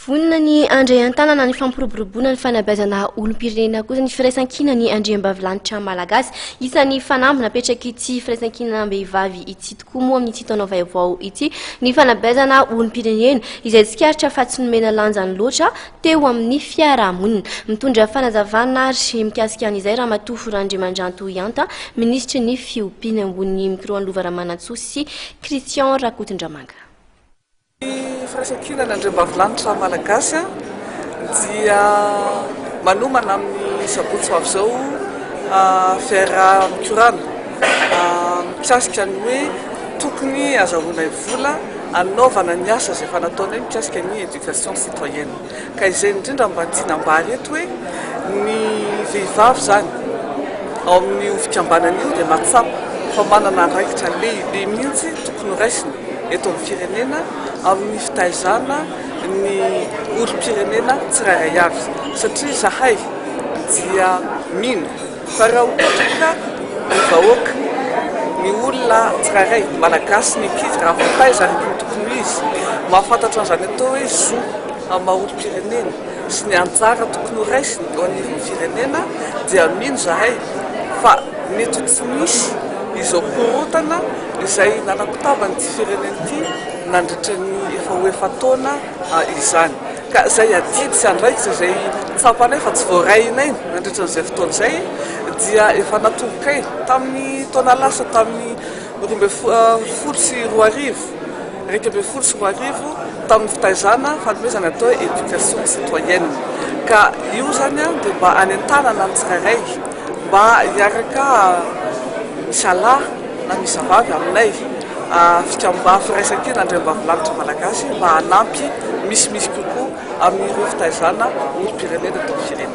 Vonina ny andray an-tanana ny fampiroboroboana ny fanabezana olom-pirenena kosa ny firaisan-kina ny andriambavilanitra malagasy isan'ny fanampy napetraka ity firaisan-kinam-behivavy ity tokoa moa amin'ity taona vaovao ity ny fanabezana olom-pirenena izay tsikaritra fa tsy nomena lanjany loatra teo amin'ny fiarahamonina mitondra fanazavana ary mikasika an'izay Ramatofo Randriamandrantò Ianta ministra ny fiompiana ambony micro Lova Ramanantsoa sy Christian Rakotondramanga. Firaisan-kina n'Andriambavilanitra malagasy dia manomana amin'ny sabotsy avy zao fiara mikorana mikasika ny hoe tokony azahoana vola anaovana ny asa izay efa nataony hoe mikasika ny éducation citoyenne ka izay indrindra mba tinambary eto hoe ny vehivavy zany ao amin'ny fikambanana io dia mahatsapa fa manana andraikitra lehibe mihitsy tokony raisiny eto amin'ny firenena amin'ny fitaizana ny olom-pirenena tsirairay avy satria zahay dia mino fa raha ohatra ny vahoaka ny olona tsirairay malagasy ny ankizy raha voataiza araka ny tokony izy mahafantatra an'izany atao hoe zo amin'ny maha olom-pirenena sy ny anjara tokony raisiny eo anivon'ny firenena dia mino zahay fa mety tsy misy izao korotana izay nanakotavany ty firenena ity nandritra ny efa taona izany ka zay adidy sy andraikitra zay tsapanay fa tsy voarainay nandritra n'izay fotoana izay dia efa natobokay tamin'ny taona lasa tamin'ny 2012 tamin'ny fitaizana fanomezana atao éducation citoyenne ka io zany dia mba anentanana ny tsirairay mba hiaraka misalahy na misavavy aminay fikamba firaisan-kina Andriambavilanitra malagasy mba hanampy misimisy kokoa amin'ireo fitaizana olom-pirenena tao firenena.